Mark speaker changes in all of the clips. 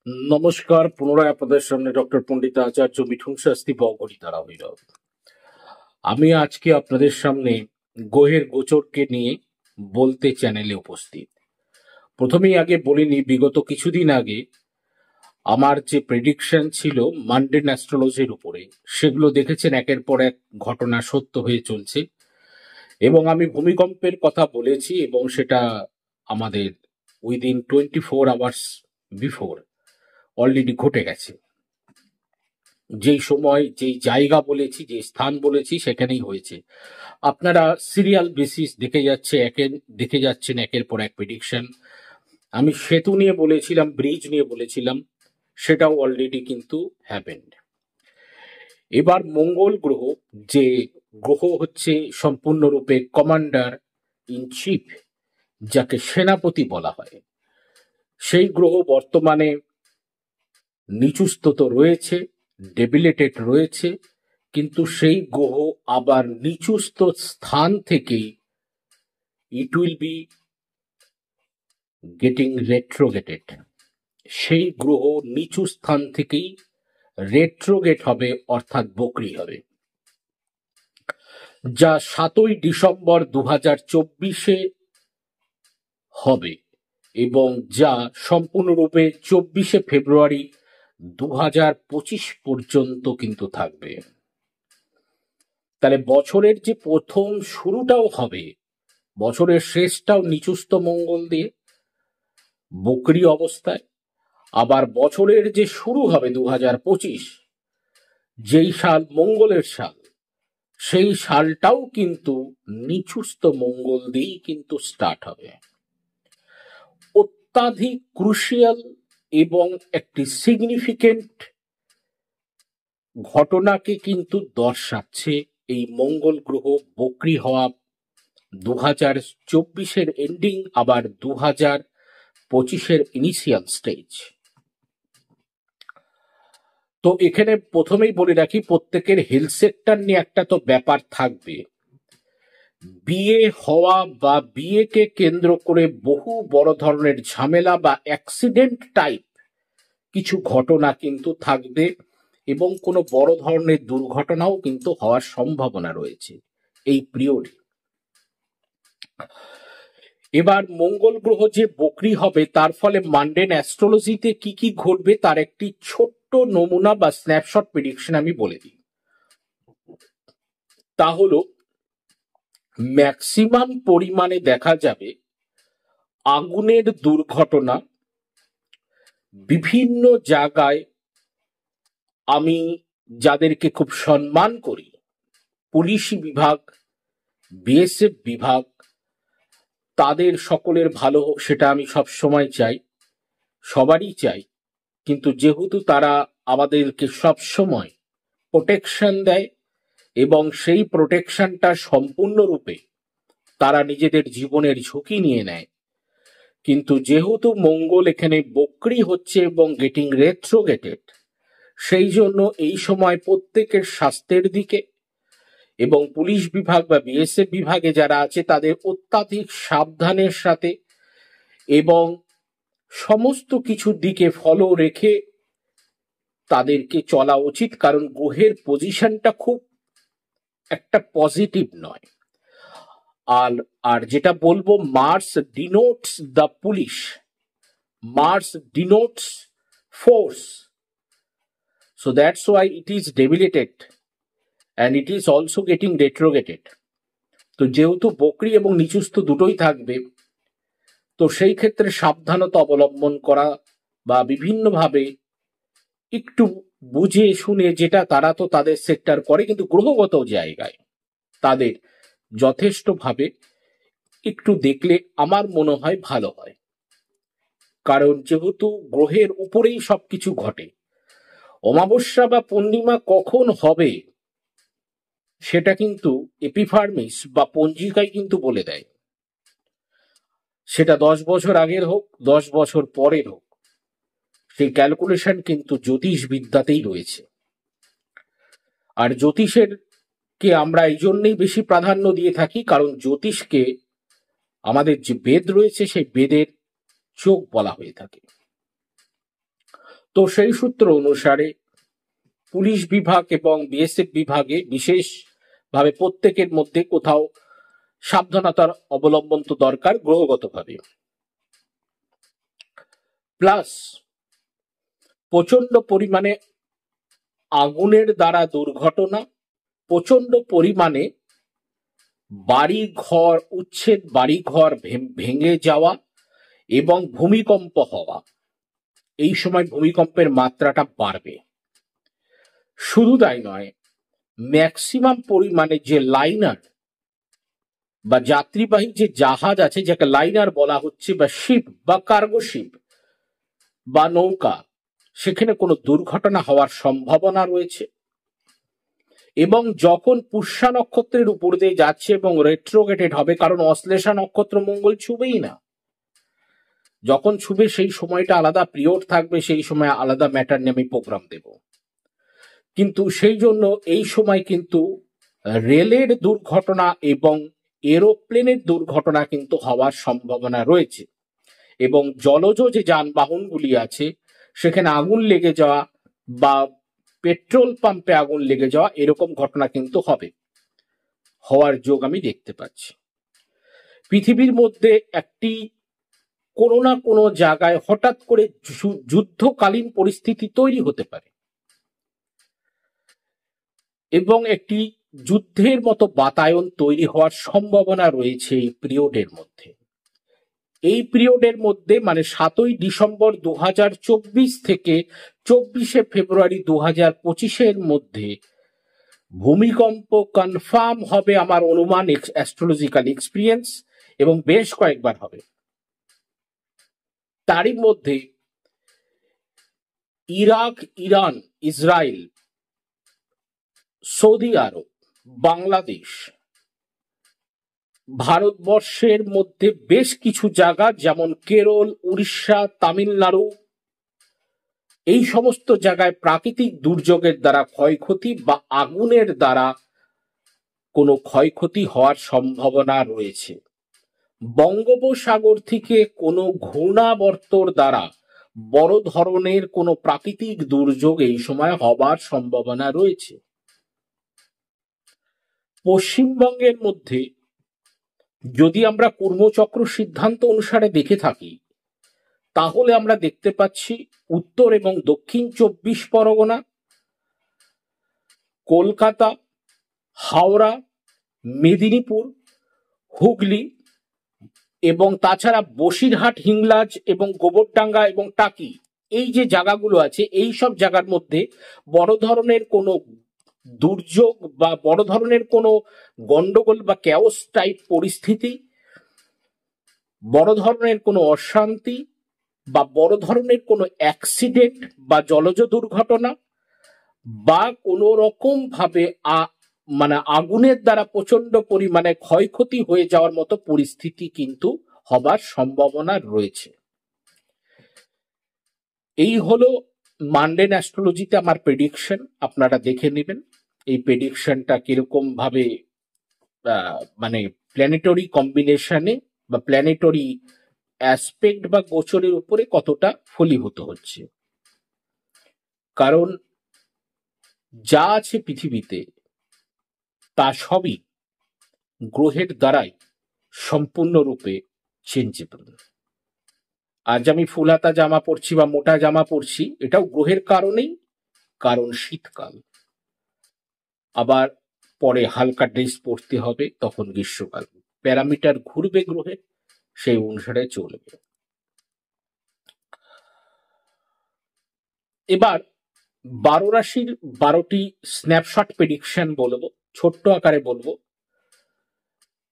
Speaker 1: নমস্কার, পুনরায় আপনাদের সামনে ডক্টর পণ্ডিত আচার্য মিঠুন শাস্ত্রী বগরিতারা ভৈরব। আমি আজকে আপনাদের সামনে গ্রহের গোচরকে নিয়ে বলতে চ্যানেলে উপস্থিত। প্রথমেই আগে বলিনি, বিগত কিছুদিন আগে আমার যে প্রেডিকশন ছিল মান্ডেন অ্যাস্ট্রোলজির উপরে, সেগুলো দেখেছেন একের পর এক ঘটনা সত্য হয়ে চলছে। এবং আমি ভূমিকম্পের কথা বলেছি, এবং সেটা আমাদের উইদিন 24 আওয়ার্স বিফোর অলরেডি ঘটে গেছে। যেই সময়, যেই জায়গা বলেছি, যে স্থান বলেছি, সেখানেই হয়েছে। আপনারা সিরিয়াল বেসিস দেখে যাচ্ছেন একের পর এক প্রেডিকশন। আমি সেতু নিয়ে বলেছিলাম, ব্রিজ নিয়ে বলেছিলাম, সেটাও অলরেডি কিন্তু হ্যাপেন্ড। এবার মঙ্গল গ্রহ, যে গ্রহ হচ্ছে সম্পূর্ণরূপে কমান্ডার ইন চিফ, যাকে সেনাপতি বলা হয়, সেই গ্রহ বর্তমানে নিচুস্থত রয়েছে, ডেবিলেটেড রয়েছে। কিন্তু সেই গ্রহ আবার নিচুস্থ স্থান থেকেই ইট উইল বি গেটিং রেট্রোগেটেড। সেই গ্রহ নিচু স্থান থেকেই রেট্রোগেট হবে, অর্থাৎ বক্রী হবে, যা 7ই ডিসেম্বর 2024 হবে এবং যা সম্পূর্ণরূপে 24শে ফেব্রুয়ারি 2025 পর্যন্ত কিন্তু থাকবে। তাহলে বছরের যে প্রথম শুরুটাও হবে, বছরের শেষটাও নিচুস্থ মঙ্গল দিয়ে বক্রী অবস্থায়, আবার বছরের যে শুরু হবে 2025, যেই সাল মঙ্গলের সাল, সেই সালটাও কিন্তু নিচুস্থ মঙ্গল দিয়েই কিন্তু স্টার্ট হবে। অত্যাধিক ক্রুশিয়াল এবং একটি সিগনিফিকেন্ট ঘটনাকে কিন্তু দর্শাচ্ছে এই মঙ্গল গ্রহ বক্রী হওয়া 2024 এন্ডিং, আবার 2025 ইনিশিয়াল স্টেজ। তো এখানে প্রথমেই বলে রাখি, প্রত্যেকের হেলথ সেক্টর নিয়ে একটা তো ব্যাপার থাকবে। বিয়ে হওয়া বা বিয়েকে কেন্দ্র করে বহু বড় ধরনের ঝামেলা বা অ্যাক্সিডেন্ট টাইপ কিছু ঘটনা কিন্তু থাকবে, এবং কোনো বড় ধরনের দুর্ঘটনাও কিন্তু হওয়ার সম্ভাবনা রয়েছে এই পিরিয়ডে। এবার মঙ্গল গ্রহ যে বক্রী হবে, তার ফলে মান্ডেন অ্যাস্ট্রোলজিতে কি কি ঘটবে তার একটি ছোট্ট নমুনা বা স্ন্যাপশট প্রেডিকশন আমি বলে দিই। তা হলো, ম্যাক্সিমাম পরিমাণে দেখা যাবে আগুনের দুর্ঘটনা বিভিন্ন জায়গায়। আমি যাদেরকে খুব সম্মান করি, পুলিশ বিভাগ, বিএসএফ বিভাগ, তাদের সকলের ভালো হোক, সেটা আমি সব সময় চাই, সবারই চাই। কিন্তু যেহেতু তারা আমাদেরকে সব সময় প্রোটেকশন দেয় এবং সেই প্রোটেকশনটা সম্পূর্ণরূপে তারা নিজেদের জীবনের ঝুঁকি নিয়ে নেয়, কিন্তু যেহেতু মঙ্গল এখানে বক্রী হচ্ছে এবং গেটিং রেট্রোগেটেড, সেই জন্য এই সময় প্রত্যেকের স্বাস্থ্যের দিকে এবং পুলিশ বিভাগ বা বিএসএফ বিভাগে যারা আছে তাদের অত্যাধিক সাবধানের সাথে এবং সমস্ত কিছুর দিকে ফলো রেখে তাদেরকে চলা উচিত, কারণ গ্রহের পজিশনটা খুব একটা পজিটিভ নয়। আর আর যেটা বলবো, Mars denotes the police, Mars denotes force, so that's why it is debilitated and it is also getting retrograded. তো যেহেতু বক্রী এবং নিচুস্থ দুটোই থাকবে, তো সেই ক্ষেত্রে সাবধানতা অবলম্বন করা বা বিভিন্নভাবে একটু বুঝে শুনে, যেটা তারা তো তাদের সেক্টর করে, কিন্তু গ্রহগত জায়গায় তাদের যথেষ্টভাবে একটু দেখলে আমার মনে হয় ভালো হয়। কারণ যেহেতু গ্রহের উপরেই সবকিছু ঘটে, অমাবস্যা বা পূর্ণিমা কখন হবে সেটা কিন্তু এপিফার্মিস বা পঞ্জিকায় কিন্তু বলে দেয়। সেটা 10 বছর আগের হোক, 10 বছর পরের হোক, সেই ক্যালকুলেশন কিন্তু জ্যোতিষ বিদ্যাতেই রয়েছে। আর জ্যোতিষের কে আমরা এই জন্যই বেশি প্রাধান্য দিয়ে থাকি, কারণ জ্যোতিষকে আমাদের যে বেদ রয়েছে সেই বেদের চোখ বলা হয়ে থাকে। তো সেই সূত্র অনুসারে পুলিশ বিভাগ এবং বিএসএফ বিভাগে বিশেষভাবে প্রত্যেকের মধ্যে কোথাও সাবধানতার অবলম্বন তো দরকার গ্রহগতভাবে। প্লাস প্রচন্ড পরিমাণে আগুনের দ্বারা দুর্ঘটনা, প্রচন্ড পরিমাণে বাড়িঘর উচ্ছেদ, বাড়িঘর ভেঙে যাওয়া এবং ভূমিকম্প হওয়া। এই সময় ভূমিকম্পের মাত্রাটা বাড়বে। শুধু তাই নয়, ম্যাক্সিমাম পরিমাণে যে লাইনার বা যাত্রীবাহী যে জাহাজ আছে, যাকে লাইনার বলা হচ্ছে, বা শিপ বা কার্গো শিপ বা নৌকা, সেখানে কোনো দুর্ঘটনা হওয়ার সম্ভাবনা রয়েছে। এবং যখন পুষ্যা নক্ষত্রের উপর দিয়ে যাচ্ছে এবং রেট্রোগেটেড হবে, কারণ অশ্লেষা নক্ষত্র মঙ্গল ছুবেই না, যখন ছুবে সেই সময়টা আলাদা পিরিয়ড থাকবে, সেই সময় আলাদা ম্যাটার নিয়ে আমি প্রোগ্রাম দেব। কিন্তু সেই জন্য এই সময় কিন্তু রেলের দুর্ঘটনা এবং এরোপ্লেনের দুর্ঘটনা কিন্তু হওয়ার সম্ভাবনা রয়েছে। এবং জলজ যে যানবাহনগুলি আছে সেখানে আগুন লেগে যাওয়া বা পেট্রোল পাম্পে আগুন লেগে যাওয়া, এরকম ঘটনা কিন্তু হওয়ার যোগ আমি দেখতে পাচ্ছি। পৃথিবীর মধ্যে একটি কোনো না কোনো জায়গায় হঠাৎ করে যুদ্ধকালীন পরিস্থিতি তৈরি হতে পারে এবং একটি যুদ্ধের মতো বাতায়ন তৈরি হওয়ার সম্ভাবনা রয়েছে এই পিরিয়ডের মধ্যে। এই পিরিয়ডের মধ্যে মানে 7ই ডিসেম্বর 2024 থেকে 24শে ফেব্রুয়ারি 2025-এর মধ্যে ভূমিকম্প কনফার্ম হবে, আমার অনুমান, অ্যাস্ট্রোলজিক্যাল এক্সপিরিয়েন্স, এবং বেশ কয়েকবার হবে। তারই মধ্যে ইরাক, ইরান, ইসরায়েল, সৌদি আরব, বাংলাদেশ, ভারতবর্ষের মধ্যে বেশ কিছু জায়গা যেমন কেরল, উড়িষ্যা, তামিলনাড়ু, এই সমস্ত জায়গায় প্রাকৃতিক দুর্যোগের দ্বারা ক্ষয়ক্ষতি বা আগুনের দ্বারা কোনো ক্ষয়ক্ষতি হওয়ার সম্ভাবনা রয়েছে। বঙ্গোপসাগর থেকে কোনো ঘূর্ণাবর্তর দ্বারা বড় ধরনের কোনো প্রাকৃতিক দুর্যোগ এই সময় হবার সম্ভাবনা রয়েছে। পশ্চিমবঙ্গের মধ্যে যদি আমরা কর্মচক্র সিদ্ধান্ত অনুসারে দেখে থাকি, তাহলে আমরা দেখতে পাচ্ছি উত্তর এবং দক্ষিণ 24 পরগনা, কলকাতা, হাওড়া, মেদিনীপুর, হুগলি এবং তাছাড়া বসিরহাট, হিংলাজ এবং গোবরডাঙ্গা এবং টাকি, এই যে জায়গাগুলো আছে, এই সব জায়গার মধ্যে বড় ধরনের কোনো দুর্যোগ বা বড় ধরনের কোনো গন্ডগোল বা ক্যাওস টাইপ পরিস্থিতি, বড় ধরনের কোনো অশান্তি বা বড় ধরনের কোনো অ্যাক্সিডেন্ট বা জলজ দুর্ঘটনা বা কোনো রকম ভাবে মানে আগুনের দ্বারা প্রচন্ড পরিমাণে ক্ষয়ক্ষতি হয়ে যাওয়ার মতো পরিস্থিতি কিন্তু হবার সম্ভাবনা রয়েছে। এই হলো মানডেন অ্যাস্ট্রোলজিতে আমার প্রেডিকশন। আপনারা দেখে নেবেন এই প্রেডিকশনটা কিরকম ভাবে মানে প্ল্যানেটরি কম্বিনেশনে বা প্ল্যানেটরি অ্যাসপেক্ট বা গোচরের উপরে কতটা ফলীভূত হচ্ছে। কারণ যা আছে পৃথিবীতে তা সবই গ্রহের দ্বারাই সম্পূর্ণরূপে চেঞ্জেবল। আজ আমি ফুলহাতা জামা পরছি বা মোটা জামা পরছি, এটাও গ্রহের কারণেই, কারণ শীতকাল। আবার পরে হালকা ড্রেস পরতে হবে, তখন গ্রীষ্মকাল। প্যারামিটার ঘুরবে গ্রহে, সেই অনুসারে চলবে। এবার 12 রাশির 12টি স্ন্যাপশট প্রেডিকশন বলবো, ছোট্ট আকারে বলবো।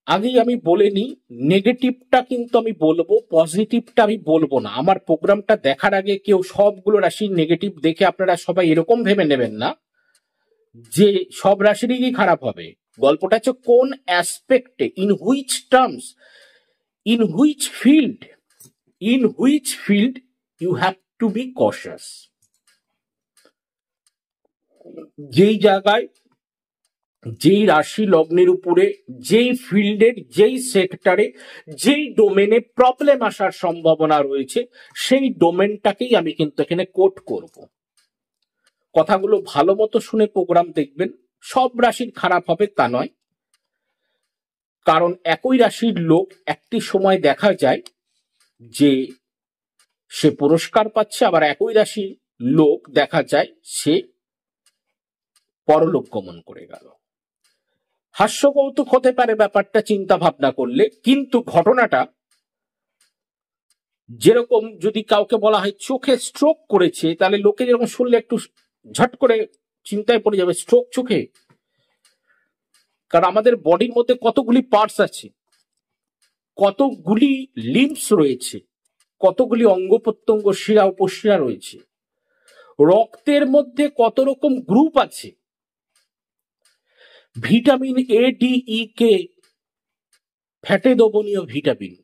Speaker 1: আগেই আমি বলে নিই, নেগেটিভটা কিন্তু আমি বলবো, পজিটিভটা আমি বলবো না। আমার প্রোগ্রামটা দেখার আগে কেউ সবগুলো রাশির নেগেটিভ দেখে আপনারা সবাই এরকম ভেবে নেবেন না যে সব রাশিরই খারাপ হবে। গল্পটা হচ্ছে কোন অ্যাসপেক্টে, in which terms, in which field you have to be conscious. যেই জায়গায় যেই রাশি লগ্নের উপরে যেই ফিল্ডের যেই সেক্টরে যেই ডোমেনে প্রবলেম আসার সম্ভাবনা রয়েছে সেই ডোমেনটাকেই আমি কিন্তু এখানে কোট করব। কথাগুলো ভালো মতো শুনে প্রোগ্রাম দেখবেন। সব রাশির খারাপ হবে তা নয়, কারণ একই রাশির লোক একটি সময় দেখা যায় যে সে পুরস্কার পাচ্ছে, আবার একই রাশির লোক দেখা যায় সে পরলোক গমন করে গেল। হাস্যকৌতুক হতে পারে ব্যাপারটা চিন্তা ভাবনা করলে, কিন্তু ঘটনাটা যেরকম যদি কাউকে বলা হয় চোখে স্ট্রোক করেছে, তাহলে লোকে যেরকম শুনলে একটু ঝট করে চিন্তায় পড়ে যাবে স্ট্রোক চোখে। কারণ আমাদের বডির মধ্যে কতগুলি পার্টস আছে, কতগুলি লিম্বস রয়েছে, কতগুলি অঙ্গ প্রত্যঙ্গ, শিরা উপশিরা রয়েছে, রক্তের মধ্যে কত রকম গ্রুপ আছে, ভিটামিন এ ডি ই কে ফ্যাটে দ্রবণীয় ভিটামিন,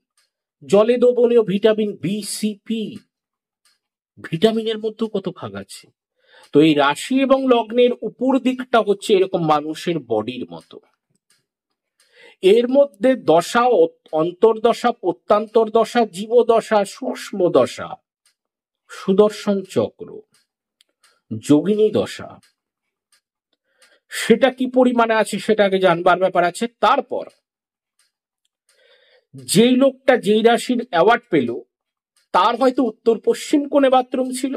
Speaker 1: জলে দ্রবণীয় ভিটামিন বি সি পি, ভিটামিনের মধ্যেও কত ভাগ আছে। তো এই রাশি এবং লগ্নের উপর দিকটা হচ্ছে এরকম মানুষের বডির মতো। এর মধ্যে দশা, অন্তর্দশা, প্রত্যান্তর দশা, জীবদশা, সূক্ষ্ম দশা, সুদর্শন চক্র, যোগিনী দশা, সেটা কি পরিমাণে আছে সেটাকে জানবার ব্যাপার আছে। তারপর যেই লোকটা যেই রাশির অ্যাওয়ার্ড পেল তার হয়তো উত্তর পশ্চিম কোণে বাথরুম ছিল,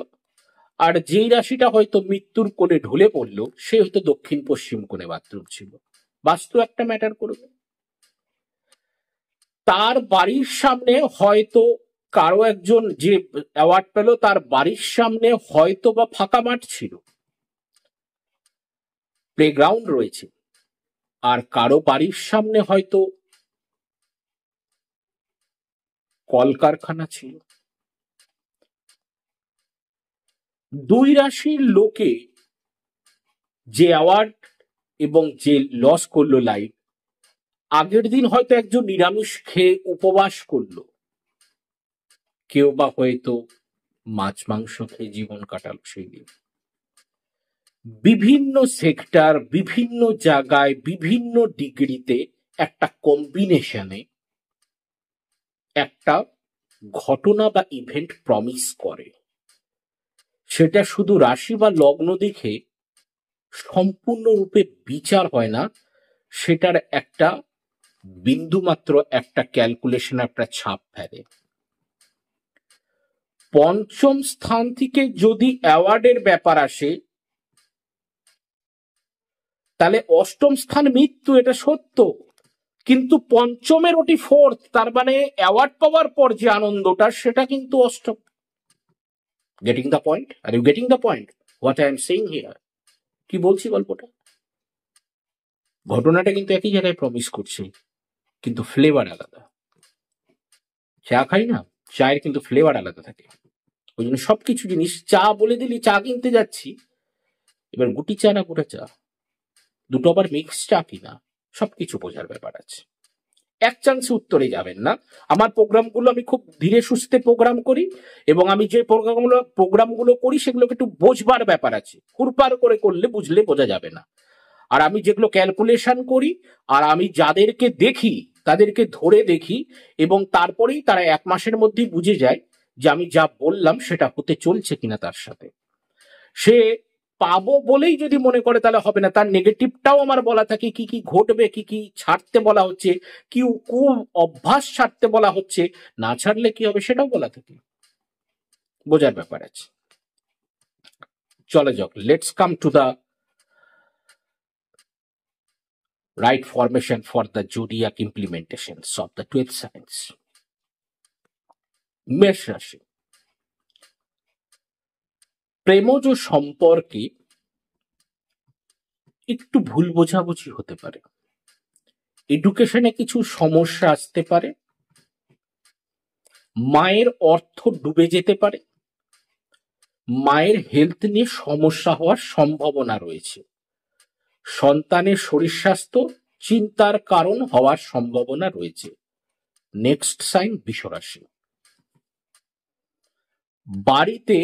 Speaker 1: আর যেই রাশিটা হয়তো মৃত্যুর কোণে ঢলে পড়লো সে হয়তো দক্ষিণ পশ্চিম কোণে বাথরুম ছিল। বাস্তু একটা ম্যাটার করবে। তার বাড়ির সামনে হয়তো কারো একজন যে অ্যাওয়ার্ড পেল তার বাড়ির সামনে হয়তো বা ফাঁকা মাঠ ছিল, প্লেগ্রাউন্ড রয়েছে, আর কারো বাড়ির সামনে হয়তো কলকারখানা ছিল। দুই রাশির লোকে যে অ্যাওয়ার্ড এবং যে লস করলো লাইফ, আগের দিন হয়তো একজন নিরামিষ খেয়ে উপবাস করলো, কেউ বা হয়তো মাছ মাংস খেয়ে জীবন কাটালো সেই দিন। বিভিন্ন সেক্টর, বিভিন্ন জায়গায়, বিভিন্ন ডিগ্রিতে একটা কম্বিনেশনে একটা ঘটনা বা ইভেন্ট প্রমিস করে। সেটা শুধু রাশি বা লগ্ন দেখে সম্পূর্ণরূপে বিচার হয় না, সেটার একটা বিন্দুমাত্র একটা ক্যালকুলেশন, একটা ছাপ ফেলে। পঞ্চম স্থান থেকে যদি অ্যাওয়ার্ডের ব্যাপার আসে তাহলে অষ্টম স্থান মৃত্যু, এটা সত্য, কিন্তু পঞ্চমের ওটি ফোর্থ, তার মানে অ্যাওয়ার্ড পাওয়ার পর যে আনন্দটা সেটা কিন্তু অষ্টম। Getting the point? Are you getting the point what I am saying here? কি বলছি গল্পটা? ঘটনাটা কিন্তু একই জায়গায় প্রমিস করছে, কিন্তু ফ্লেভার আলাদা। চা খাই না, চায়ের কিন্তু ফ্লেভার আলাদা থাকে। ওই জন্য সবকিছু জিনিস, চা বলে দিলি চা কিনতে যাচ্ছি, এবার গুটি চা না গোটা চা, দুটো আবার মিক্স চা কিনা, সবকিছু বোঝার ব্যাপার আছে। এক চান্সে উত্তরে যাবেন না। আমার প্রোগ্রামগুলো আমি খুব ধীরে সুস্থে প্রোগ্রাম করি, এবং আমি যে প্রোগ্রামগুলো করি সেগুলোকে একটু বোঝবার ব্যাপার আছে। হুড়পাড় করে করলে বুঝলে বোঝা যাবে না। আর আমি যেগুলো ক্যালকুলেশন করি আর আমি যাদেরকে দেখি তাদেরকে ধরে দেখি, এবং তারপরেই তারা এক মাসের মধ্যেই বুঝে যায় যে আমি যা বললাম সেটা হতে চলছে কিনা তার সাথে। সে পাবো বলেই যদি মনে করে তাহলে হবে না, তার নেগেটিভটাও আমার বলা থাকে, কি কি ঘটবে, কি কি ছাড়তে বলা হচ্ছে, কি কু অভ্যাস ছাড়তে বলা হচ্ছে, না ছাড়লে কি হবে সেটাও বলা থাকে। বোঝার ব্যাপার আছে। চলে যাক, let's come to the right formation for the zodiac implementations of the 12th signs. মেষ রাশি। প্রেমজ সম্পর্কে একটু ভুল বোঝাবুঝি হতে পারে, এডুকেশনে কিছু সমস্যা আসতে পারে, মায়ের অর্থ ডুবে যেতে পারে, মায়ের হেলথ নিয়ে সমস্যা হওয়ার সম্ভাবনা রয়েছে, সন্তানের শরীর স্বাস্থ্য চিন্তার কারণ হওয়ার সম্ভাবনা রয়েছে। নেক্সট সাইন বৃষ রাশি। বাড়িতে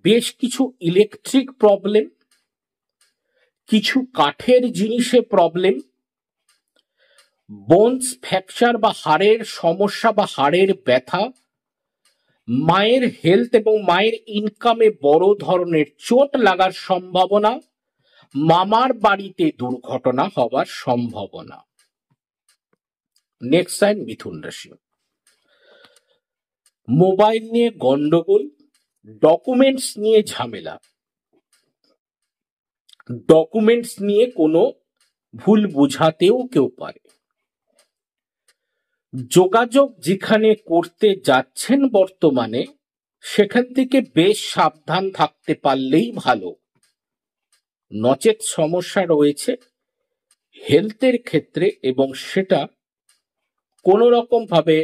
Speaker 1: বেশ কিছু ইলেকট্রিক প্রবলেম, কিছু কাঠের জিনিসে প্রবলেম, বোনস ফ্র্যাকচার বা হাড়ের সমস্যা বা হাড়ের ব্যথা, মায়ের হেলথ এবং মায়ের ইনকামে বড় ধরনের চোট লাগার সম্ভাবনা, মামার বাড়িতে দুর্ঘটনা হওয়ার সম্ভাবনা। নেক্সট সাইন মিথুন রাশি। মোবাইল নিয়ে গন্ডগোল, ডকুমেন্টস নিয়ে ঝামেলা, ডকুমেন্টস নিয়ে কোনো ভুল বোঝাতেও কেউ পারে। যোগাযোগ যেখানে করতে যাচ্ছেন বর্তমানে সেখান থেকে বেশ সাবধান থাকতে পারলেই ভালো, নচেত সমস্যা রয়েছে হেলথের ক্ষেত্রে এবং সেটা কোনো রকম ভাবে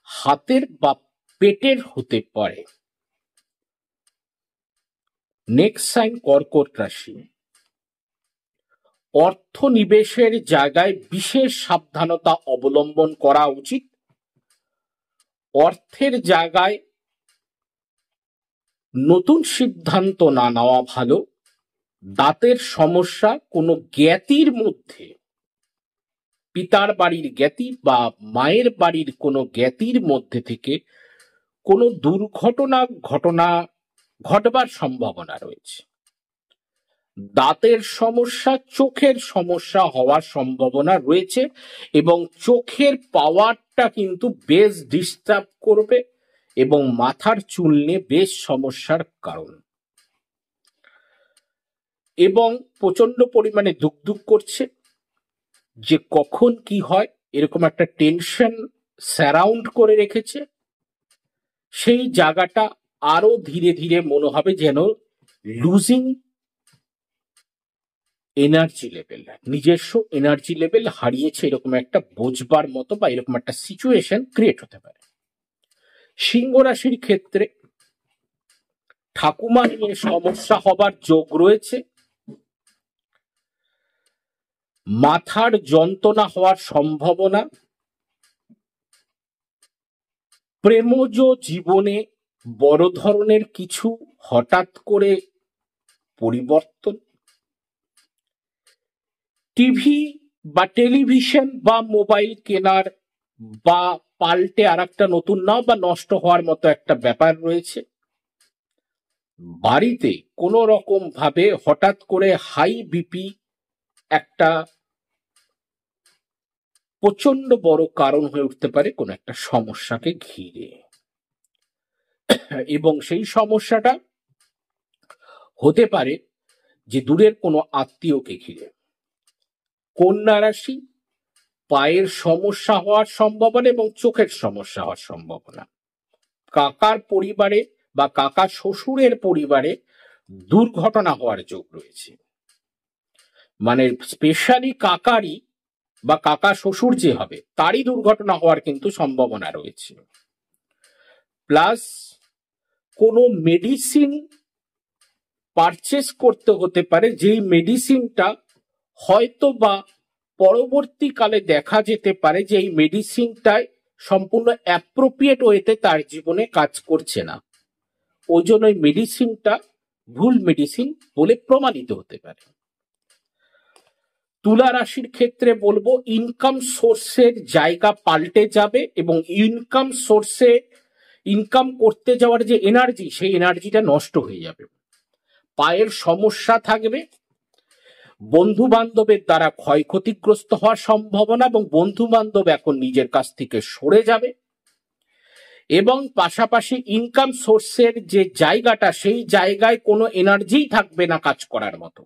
Speaker 1: হাতের বা পেটের হতে পারে। নেক্সট সাইন কর্কট রাশি। অর্থ নিবেশের জায়গায় বিশেষ সাবধানতা অবলম্বন করা উচিত। অর্থের জায়গায় নতুন সিদ্ধান্ত না নেওয়া ভালো। দাঁতের সমস্যা কোনো জ্ঞাতির মধ্যে, পিতার বাড়ির জ্ঞাতি বা মায়ের বাড়ির কোনো জ্ঞাতির মধ্যে থেকে কোনো দুর্ঘটনা ঘটবার সম্ভাবনা রয়েছে। দাঁতের সমস্যা, চোখের সমস্যা হওয়ার সম্ভাবনা রয়েছে এবং চোখের পাওয়ারটা কিন্তু বেশ ডিস্টার্ব করবে এবং মাথার চুল নিয়ে বেশ সমস্যার কারণ, এবং প্রচন্ড পরিমাণে দুঃখ করছে যে কখন কি হয়, এরকম একটা টেনশন সারাউন্ড করে রেখেছে। সেই জায়গাটা আরো ধীরে ধীরে মনে হবে যেন লুজিং এনার্জি লেভেল, নিজস্ব এনার্জি লেভেল হারিয়েছে, এরকম একটা বোঝবার মতো বা এরকম একটা সিচুয়েশন ক্রিয়েট হতে পারে। সিংহ রাশির ক্ষেত্রে ঠাকুমা নিয়ে সমস্যা হবার যোগ রয়েছে, মাথার যন্ত্রণা হওয়ার সম্ভাবনা, প্রেমজ জীবনে বড় ধরনের কিছু হঠাৎ করে পরিবর্তন, টিভি বা টেলিভিশন বা মোবাইল কেনার বা পাল্টে আর একটা নতুন নাও বা নষ্ট হওয়ার মতো একটা ব্যাপার রয়েছে। বাড়িতে কোনো রকম ভাবে হঠাৎ করে হাই বিপি একটা প্রচন্ড বড় কারণ হয়ে উঠতে পারে কোনো একটা সমস্যাকে ঘিরে, এবং সেই সমস্যাটা হতে পারে যে দূরের কোনো আত্মীয়কে ঘিরে। কন্যা রাশি, পায়ের সমস্যা হওয়ার সম্ভাবনা এবং চোখের সমস্যা হওয়ার সম্ভাবনা। কাকার পরিবারে বা কাকা শ্বশুরের পরিবারে দুর্ঘটনা হওয়ার যোগ রয়েছে, মানে স্পেশালি কাকারই বা কাকা শ্বশুর যে হবে তারই দুর্ঘটনা হওয়ার কিন্তু সম্ভাবনা রয়েছে। প্লাস কোনো মেডিসিন পারচেস করতে হতে পারে, যেই মেডিসিনটা হয়তো বা পরবর্তীকালে দেখা যেতে পারে যে এই মেডিসিনটাই সম্পূর্ণ অ্যাপ্রোপ্রিয়েট ওয়েতে তার জীবনে কাজ করছে না, ওই জন্য ওই মেডিসিনটা ভুল মেডিসিন বলে প্রমাণিত হতে পারে। তুলা রাশির ক্ষেত্রে বলবো ইনকাম সোর্সের জায়গা পাল্টে যাবে এবং ইনকাম সোর্সে ইনকাম করতে যাওয়ার যে এনার্জি সেই এনার্জিটা নষ্ট হয়ে যাবে। পায়ের সমস্যা থাকবে, বন্ধু বান্ধবের দ্বারা ক্ষয়ক্ষতিগ্রস্ত হওয়ার সম্ভাবনা এবং বন্ধু বান্ধব এখন নিজের কাছ থেকে সরে যাবে, এবং পাশাপাশি ইনকাম সোর্সের যে জায়গাটা সেই জায়গায় কোনো এনার্জি থাকবে না কাজ করার মতো।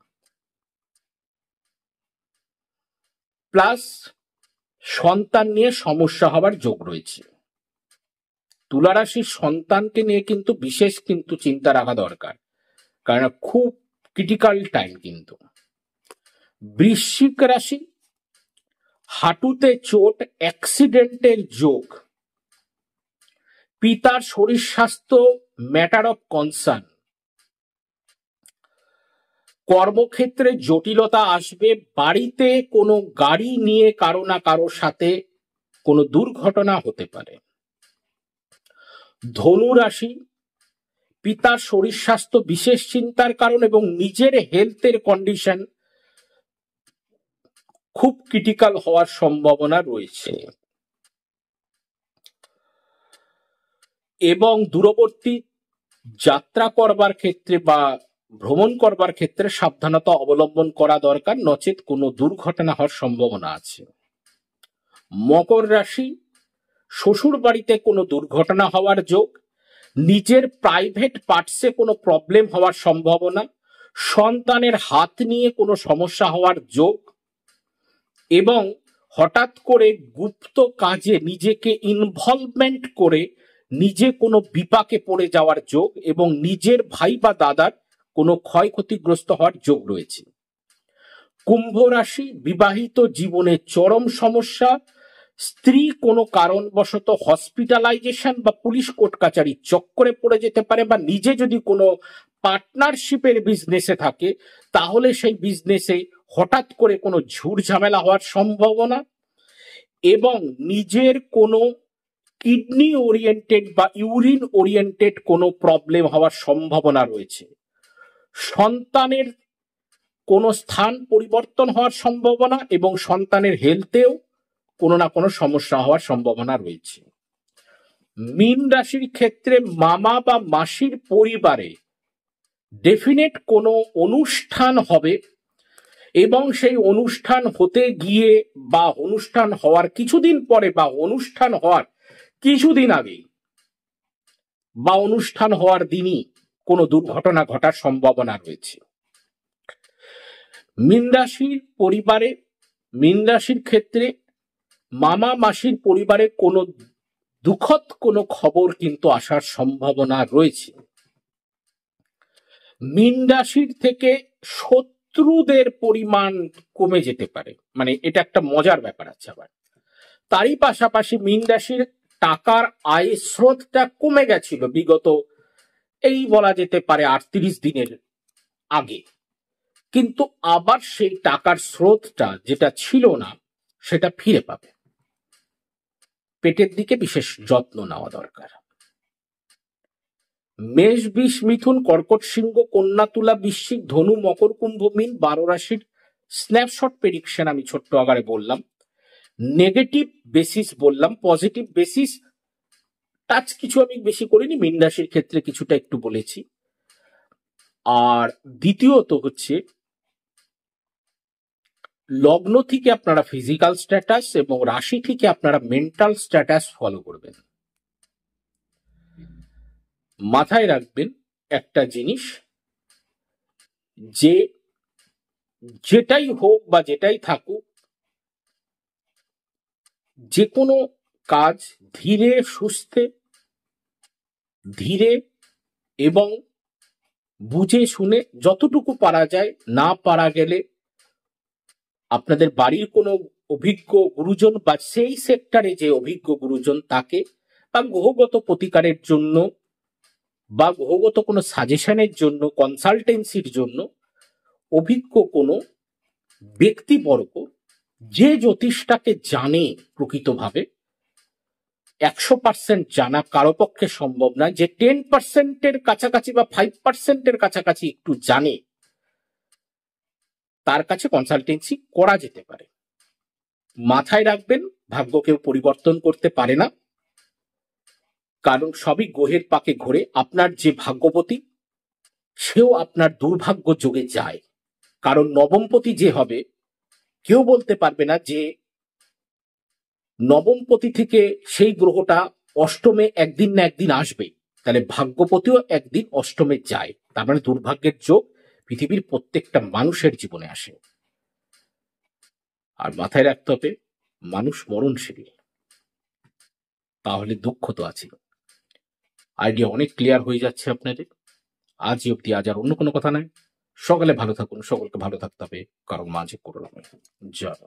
Speaker 1: প্লাস সন্তান নিয়ে সমস্যা হবার যোগ রয়েছে। তুলা রাশির সন্তানকে নিয়ে কিন্তু বিশেষ কিন্তু চিন্তা রাখা দরকার, কারণ খুব ক্রিটিক্যাল টাইম কিন্তু। বৃশ্চিক রাশি, হাঁটুতে চোট, অ্যাক্সিডেন্টের যোগ, পিতার শরীর স্বাস্থ্য ম্যাটার অফ কনসার্ন, কর্মক্ষেত্রে জটিলতা আসবে, বাড়িতে কোনো গাড়ি নিয়ে কারো না কারোর সাথে কোনো দুর্ঘটনা হতে পারে। ধনু রাশি, পিতার শরীর স্বাস্থ্য বিশেষ চিন্তার কারণ এবং নিজের হেলথের কন্ডিশন খুব ক্রিটিক্যাল হওয়ার সম্ভাবনা রয়েছে এবং দূরবর্তী যাত্রা করবার ক্ষেত্রে বা ভ্রমণ করবার ক্ষেত্রে সাবধানতা অবলম্বন করা দরকার, নচেত কোনো দুর্ঘটনা হওয়ার সম্ভাবনা আছে। মকর রাশি, শ্বশুর বাড়িতে কোনো দুর্ঘটনা হওয়ার যোগ, নিজের প্রাইভেট পার্টসে কোনো প্রবলেম হওয়ার সম্ভাবনা, সন্তানের হাত নিয়ে কোনো সমস্যা হওয়ার যোগ এবং হঠাৎ করে গুপ্ত কাজে নিজেকে ইনভলভমেন্ট করে নিজে কোনো বিপাকে পড়ে যাওয়ার যোগ এবং নিজের ভাই বা দাদার কোনো ক্ষয়ক্ষতিগ্রস্ত হওয়ার যোগ রয়েছে। কুম্ভ রাশি, বিবাহিত জীবনে চরম সমস্যা, স্ত্রী কোনো কারণবশত হসপিটালাইজেশন বা পুলিশ কোর্ট কাচারি চক্করে পড়ে যেতে পারে, বা নিজে যদি কোনো পার্টনারশিপের বিজনেসে থাকে তাহলে সেই বিজনেসে হঠাৎ করে কোনো ঝুট ঝামেলা হওয়ার সম্ভাবনা এবং নিজের কোনো কিডনি ওরিয়েন্টেড বা ইউরিন ওরিয়েন্টেড কোনো প্রবলেম হওয়ার সম্ভাবনা রয়েছে। সন্তানের কোনো স্থান পরিবর্তন হওয়ার সম্ভাবনা এবং সন্তানের হেলথেও কোনো না কোনো সমস্যা হওয়ার সম্ভাবনা রয়েছে। মীন রাশির ক্ষেত্রে মামা বা মাসির পরিবারে ডেফিনেট কোনো অনুষ্ঠান হবে এবং সেই অনুষ্ঠান হতে গিয়ে বা অনুষ্ঠান হওয়ার কিছুদিন পরে বা অনুষ্ঠান হওয়ার কিছুদিন আগে বা অনুষ্ঠান হওয়ার দিনই কোনো দুর্ঘটনা ঘটার সম্ভাবনা রয়েছে। মীন রাশির পরিবারে, মীন রাশির ক্ষেত্রে মামা মাসির পরিবারে কোনো দুঃখদ কোনো খবর কিন্তু আসার সম্ভাবনা রয়েছে। মীন রাশির থেকে শত্রুদের পরিমাণ কমে যেতে পারে, মানে এটা একটা মজার ব্যাপার আছে। আবার তারই পাশাপাশি মীন রাশির টাকার আয় স্রোতটা কমে গেছিল বিগত এই বলা যেতে পারে 38 দিনের আগে, কিন্তু আবার সেই টাকার স্রোতটা যেটা ছিল না সেটা ফিরে পাবে। পেটের দিকে বিশেষ যত্ন নেওয়া দরকার। মেষ, বৃষ, মিথুন, কর্কট, সিংহ, কন্যা, তুলা, বৃশ্চিক, ধনু, মকর, কুম্ভ, মীন 12 রাশির স্ন্যাপশট প্রেডিকশন আমি ছোট্ট আকারে বললাম। নেগেটিভ বেসিস বললাম, পজিটিভ বেসিস টাচ কিছু আমি বেশি করিনি, মীন রাশির ক্ষেত্রে কিছুটা একটু বলেছি। আর দ্বিতীয়ত হচ্ছে লগ্ন থেকে আপনারা ফিজিক্যাল স্ট্যাটাস এবং রাশি থেকে আপনারা মেন্টাল স্ট্যাটাস ফলো করবেন। মাথায় রাখবেন একটা জিনিস, যে যেটাই হোক বা যেটাই থাকুক, যে কোনো কাজ ধীরে সুস্থে, ধীরে এবং বুঝে শুনে যতটুকু পারা যায়, না পারা গেলে আপনাদের বাড়ির কোনো অভিজ্ঞ গুরুজন বা সেই সেক্টরে যে অভিজ্ঞ গুরুজন তাকে বা গ্রহগত প্রতিকারের জন্য বা গ্রহগত কোনো সাজেশনের জন্য, কনসালটেন্সির জন্য অভিজ্ঞ কোনো ব্যক্তিবর্গ যে জ্যোতিষটাকে জানে প্রকৃতভাবে, 100% জানা কারো পক্ষে সম্ভব না, যে 10%-এর কাছাকাছি বা 5%-এর কাছাকাছি একটু জানে, তার কাছে কনসালটেন্সি করা যেতে পারে। মাথায় রাখবেন, ভাগ্য কেউ পরিবর্তন করতে পারে না, কারণ সবই গ্রহের পাকে ঘোরে। আপনার যে ভাগ্যপতি সেও আপনার দুর্ভাগ্য যোগে যায়, কারণ নবমপতি যে হবে কেউ বলতে পারবে না যে নবমপতি থেকে সেই গ্রহটা অষ্টমে একদিন না একদিন আসবে, তাহলে ভাগ্যপতিও একদিন অষ্টমে যায়, তার মানে দুর্ভাগ্যের যোগ পৃথিবীর প্রত্যেকটা মানুষের জীবনে আসে। আর মাথায় রাখতে হবে মানুষ মরণশীল, তাহলে দুঃখ তো আছে। আইডিয়া অনেক ক্লিয়ার হয়ে যাচ্ছে আপনাদের। আজই অব্দি, আজ আর অন্য কোনো কথা নাই। সকালে ভালো থাকুন, সকলকে ভালো থাকতে হবে, কারণ মাঝে করোনা। জয়।